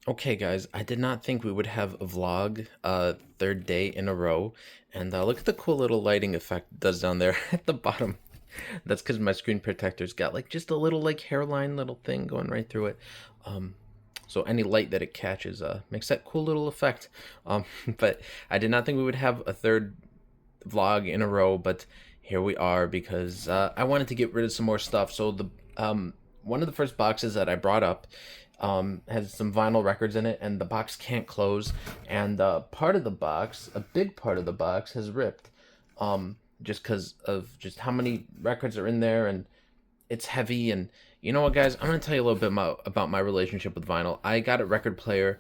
Okay, guys, I did not think we would have a vlog, third day in a row, and look at the cool little lighting effect it does down there at the bottom. That's because my screen protector's got like just a little like hairline little thing going right through it. Um, so any light that it catches makes that cool little effect. But I did not think we would have a third vlog in a row, but here we are because I wanted to get rid of some more stuff. So the one of the first boxes that I brought up has some vinyl records in it, and the box can't close. And part of the box, a big part of the box, has ripped, just because of just how many records are in there, and it's heavy. And you know what, guys? I'm gonna tell you a little bit about my relationship with vinyl. I got a record player,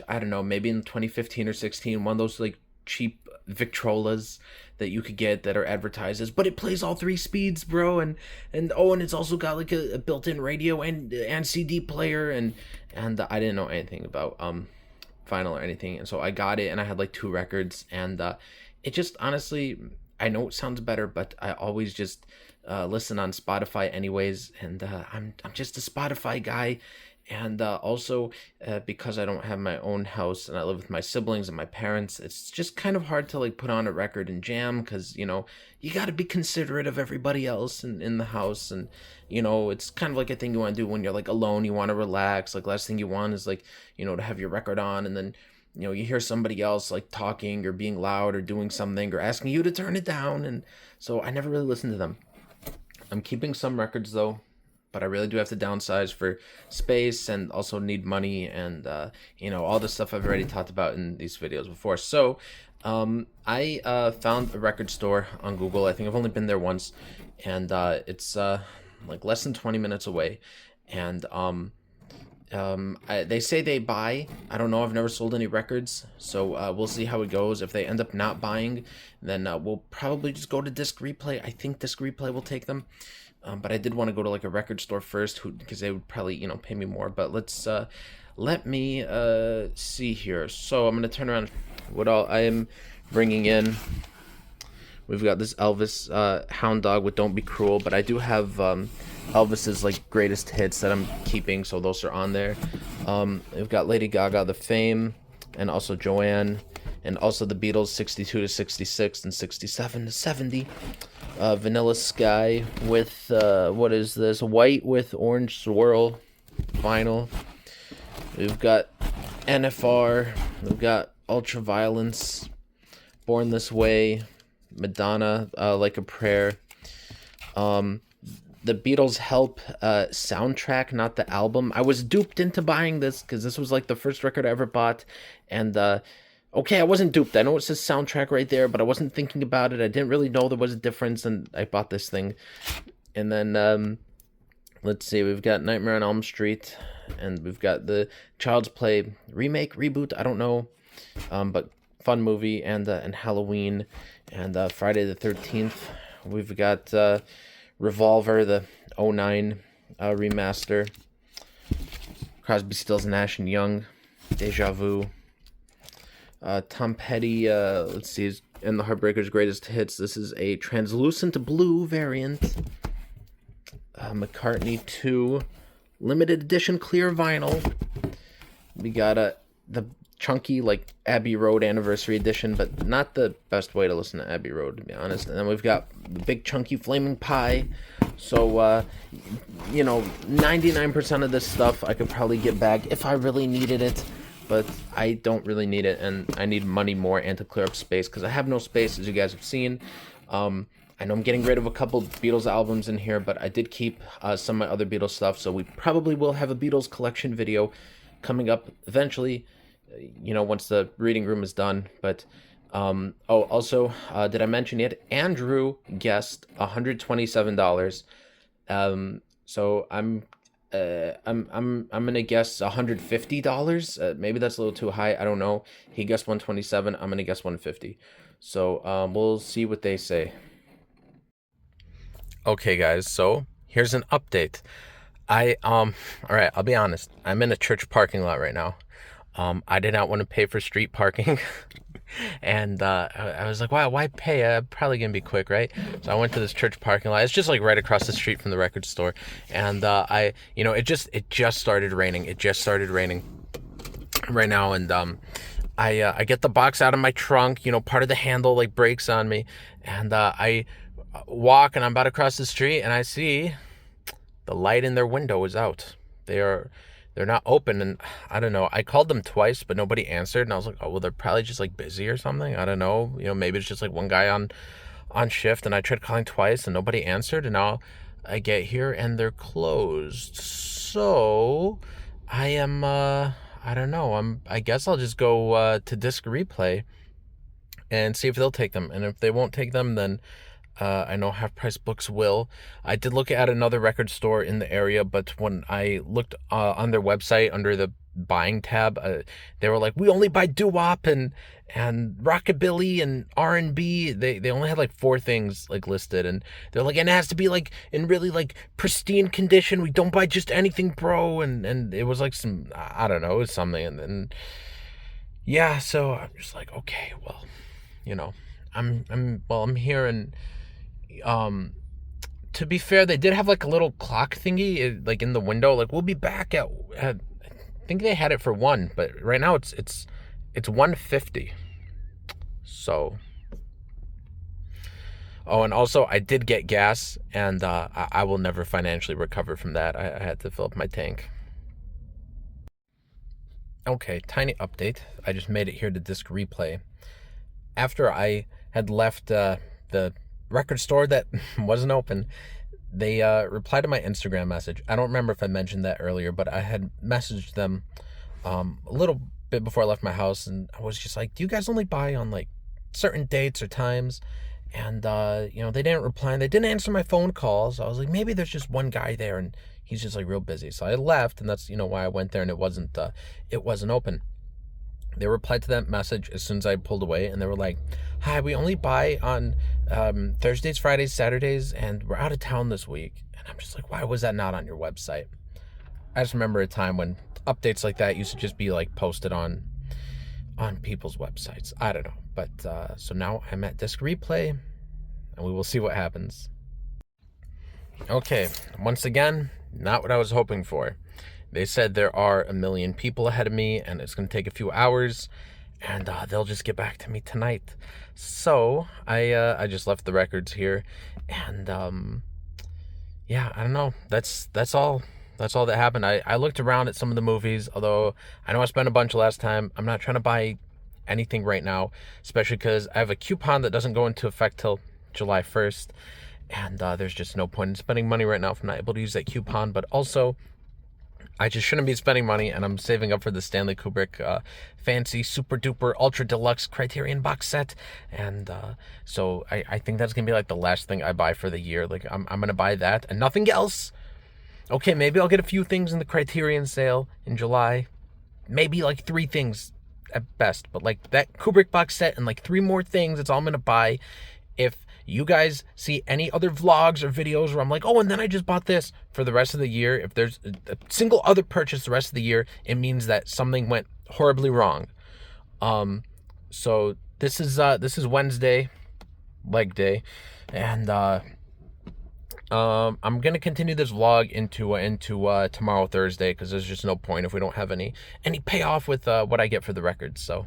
I don't know, maybe in 2015 or 16, one of those like cheap Victrolas that you could get that are advertised as, but it plays all three speeds, bro, and it's also got like a built-in radio and CD player, and I didn't know anything about vinyl or anything, and so I got it, and I had like two records, and it just honestly, I know it sounds better, but I always just listen on Spotify anyways, and I'm just a Spotify guy. And also, because I don't have my own house and I live with my siblings and my parents, it's just kind of hard to like put on a record and jam because, you got to be considerate of everybody else in the house. And, it's kind of like a thing you want to do when you're like alone, you want to relax. Like, last thing you want is like, to have your record on, and then, you hear somebody else like talking or being loud or doing something or asking you to turn it down. And so I never really listen to them. I'm keeping some records though, but I really do have to downsize for space and also need money, and all the stuff I've already talked about in these videos before. So I found a record store on Google. I think I've only been there once, and it's like less than 20 minutes away. And they say they buy. I don't know. I've never sold any records, so we'll see how it goes. If they end up not buying, then we'll probably just go to Disc Replay. I think Disc Replay will take them. But I did want to go to like a record store first, because they would probably, pay me more. But let me see here. So I'm gonna turn around. What all I am bringing in? We've got this Elvis Hound Dog with "Don't Be Cruel," but I do have Elvis's like greatest hits that I'm keeping, so those are on there. We've got Lady Gaga, "The Fame," and also Joanne, and also the Beatles, 62 to 66 and 67 to 70. Vanilla Sky with what is this? White with orange swirl vinyl. We've got NFR. We've got Ultraviolence, Born This Way, Madonna, Like a Prayer. The Beatles Help soundtrack, not the album. I was duped into buying this because this was like the first record I ever bought, and okay, I wasn't duped. I know it says soundtrack right there, but I wasn't thinking about it. I didn't really know there was a difference, and I bought this thing. And then, let's see, we've got Nightmare on Elm Street, and we've got the Child's Play remake, reboot, I don't know, but fun movie, and Halloween, and Friday the 13th. We've got Revolver, the '09 remaster, Crosby, Stills, Nash and Young, Deja Vu. Tom Petty, let's see, and the Heartbreakers' Greatest Hits. This is a translucent blue variant. McCartney 2, limited edition clear vinyl. We got the chunky, like, Abbey Road Anniversary Edition, but not the best way to listen to Abbey Road, to be honest. And then we've got the big chunky Flaming Pie. So, 99% of this stuff I could probably get back if I really needed it. But I don't really need it, and I need money more and to clear up space because I have no space, as you guys have seen. I know I'm getting rid of a couple Beatles albums in here, but I did keep some of my other Beatles stuff, so we probably will have a Beatles collection video coming up eventually, once the reading room is done. But also, did I mention yet? Andrew guessed $127. So I'm gonna guess $150. Maybe that's a little too high. I don't know. He guessed 127. I'm gonna guess 150. So we'll see what they say. Okay, guys. So here's an update. All right. I'll be honest. I'm in a church parking lot right now. I did not want to pay for street parking. And I was like, wow, why pay? I'm probably gonna be quick, right? So I went to this church parking lot. It's just like right across the street from the record store. And it just started raining. It just started raining. right now, and I get the box out of my trunk. Part of the handle like breaks on me, and I walk, and I'm about to cross the street, and I see the light in their window is out. They're not open, and I don't know. I called them twice, but nobody answered, and I was like, oh well, they're probably just like busy or something. I don't know. Maybe it's just like one guy on shift, and I tried calling twice, and nobody answered, and now I get here and they're closed. So I am I don't know. I guess I'll just go to Disc Replay and see if they'll take them. And if they won't take them, then I know Half Price Books will. I did look at another record store in the area, but when I looked on their website under the buying tab, they were like, we only buy doo-wop and rockabilly and R&B. They only had like 4 things like listed, and they're like, and it has to be like in really like pristine condition. We don't buy just anything, bro. And it was like some, I don't know, it was something. And then yeah, so I'm just like, okay, well, you know, I'm here, and to be fair, they did have like a little clock thingy like in the window, like we'll be back at I think they had it for 1, but right now it's 1:50. So oh, and also I did get gas, and I will never financially recover from that. I had to fill up my tank. Okay, tiny update. I just made it here to Disc Replay. After I had left the record store that wasn't open, they replied to my Instagram message. I don't remember if I mentioned that earlier, but I had messaged them a little bit before I left my house, and I was just like, do you guys only buy on like certain dates or times? And they didn't reply, and they didn't answer my phone calls. I was like, maybe there's just one guy there and he's just like real busy. So I left, and that's why I went there, and it wasn't open. They replied to that message as soon as I pulled away, and they were like, hi, we only buy on Thursdays, Fridays, Saturdays, and we're out of town this week. And I'm just like, why was that not on your website? I just remember a time when updates like that used to just be like posted on people's websites. I don't know. But so now I'm at Disc Replay, and we will see what happens. Okay, once again, not what I was hoping for. They said there are 1 million people ahead of me, and it's going to take a few hours, and they'll just get back to me tonight. So I just left the records here, and yeah, I don't know. That's all. That's all that happened. I looked around at some of the movies, although I know I spent a bunch last time. I'm not trying to buy anything right now, especially because I have a coupon that doesn't go into effect till July 1st, and there's just no point in spending money right now if I'm not able to use that coupon. But also, I just shouldn't be spending money, and I'm saving up for the Stanley Kubrick fancy super duper ultra deluxe Criterion box set, and so I think that's gonna be like the last thing I buy for the year. Like I'm gonna buy that and nothing else. Okay, maybe I'll get a few things in the Criterion sale in July, maybe like 3 things at best, but like that Kubrick box set and like 3 more things, that's all I'm gonna buy. If you guys see any other vlogs or videos where I'm like, oh, and then I just bought this for the rest of the year, if there's a single other purchase the rest of the year, it means that something went horribly wrong. So this is Wednesday, leg day, and I'm gonna continue this vlog into tomorrow, Thursday, because there's just no point if we don't have any payoff with what I get for the records. So.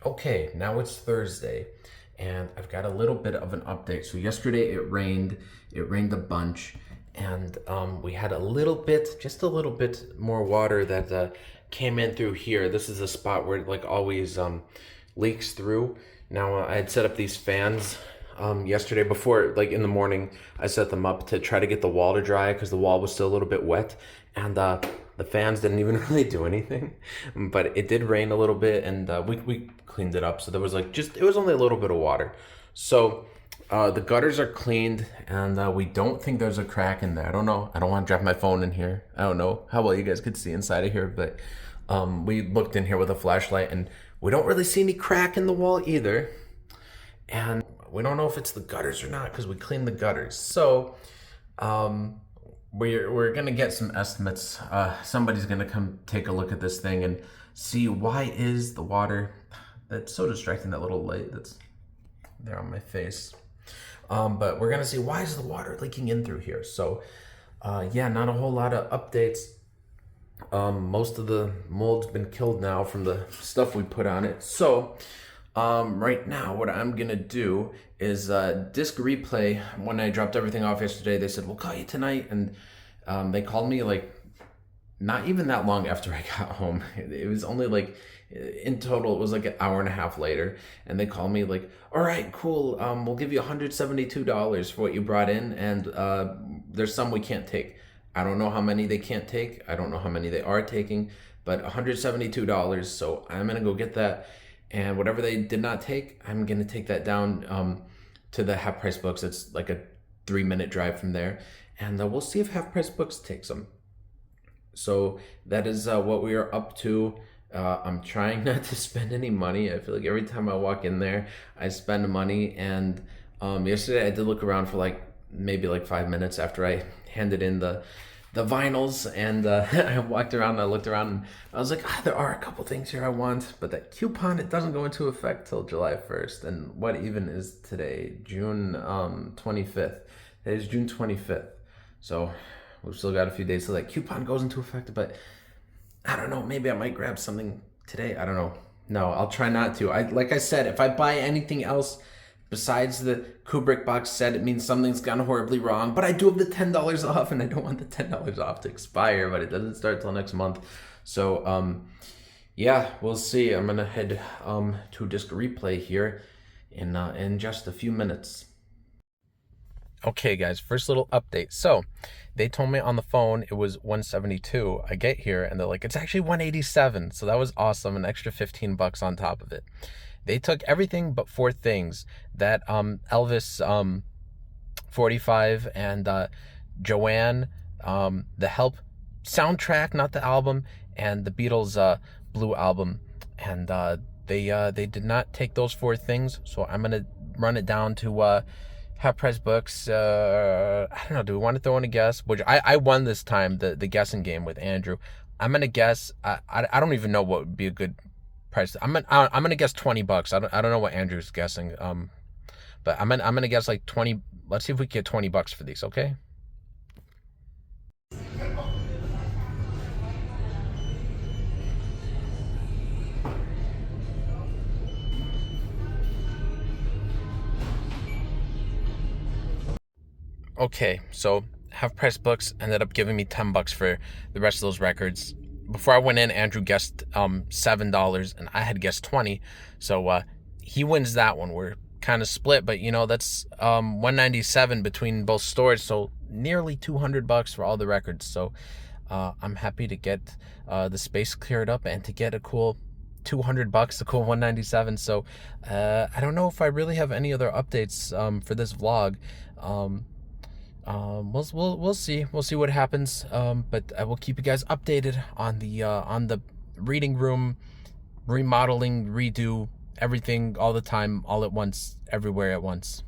Okay, now it's Thursday, and I've got a little bit of an update. So yesterday it rained a bunch, and we had just a little bit more water that came in through here. This is a spot where it like always leaks through. Now I had set up these fans yesterday before, like in the morning, I set them up to try to get the wall to dry because the wall was still a little bit wet, and the fans didn't even really do anything, but it did rain a little bit, and we cleaned it up. So there was like it was only a little bit of water. So the gutters are cleaned, and we don't think there's a crack in there. I don't know. I don't want to drop my phone in here. I don't know how well you guys could see inside of here, but we looked in here with a flashlight, and We don't really see any crack in the wall either. And we don't know if it's the gutters or not because we cleaned the gutters. So um, we're gonna get some estimates. Somebody's gonna come take a look at this thing and see why is the water. That's so distracting, that little light that's there on my face. But we're gonna see why is the water leaking in through here. So yeah, not a whole lot of updates. Most of the mold's been killed now from the stuff we put on it. So right now what I'm gonna do is disc replay. When I dropped everything off yesterday, they said we'll call you tonight, and they called me like not even that long after I got home. It was only like, in total it was like an hour and a half later, and they called me like, all right, cool, we'll give you $172 for what you brought in, and there's some we can't take. I don't know how many they can't take, I don't know how many they are taking, but $172. So I'm gonna go get that, and whatever they did not take, I'm gonna take that down to the Half Price Books. It's like a 3-minute drive from there, and we'll see if Half Price Books takes them. So that is what we are up to. I'm trying not to spend any money. I feel like every time I walk in there, I spend money. And yesterday I did look around for like maybe like 5 minutes after I handed in the vinyls, and I walked around and I looked around and I was like, there are a couple things here I want, but that coupon, it doesn't go into effect till July 1st. And what even is today? June 25th. Today is June 25th. So we've still got a few days till that coupon goes into effect, but I don't know, maybe I might grab something today. I don't know. No, I'll try not to. Like I said, if I buy anything else besides the Kubrick box set, it means something's gone horribly wrong. But I do have the $10 off, and I don't want the $10 off to expire, but it doesn't start till next month. So yeah, we'll see. I'm gonna head to disc replay here in just a few minutes. Okay guys, first little update. So they told me on the phone it was 172. I get here and they're like, it's actually 187. So that was awesome, an extra $15 on top of it. They took everything but 4 things. That Elvis 45 and Joanne, the Help soundtrack, not the album, and the Beatles Blue album. And they did not take those 4 things. So I'm gonna run it down to Half Price Books. I don't know, do we want to throw in a guess? Which I won this time, the guessing game with Andrew. I'm gonna guess, I don't even know what would be a good price. I'm gonna guess $20. I don't know what Andrew's guessing. But I'm gonna guess like 20. Let's see if we can get $20 for these, okay? Okay, so Half Price Books ended up giving me $10 for the rest of those records. Before I went in, Andrew guessed $7, and I had guessed 20. So he wins that one. We're kind of split, but you know, that's $197 between both stores, so nearly $200 for all the records. So I'm happy to get the space cleared up and to get a cool $200, a cool $197. So I don't know if I really have any other updates for this vlog. We'll see. We'll see what happens. But I will keep you guys updated on the reading room remodeling, redo, everything, all the time, all at once, everywhere at once.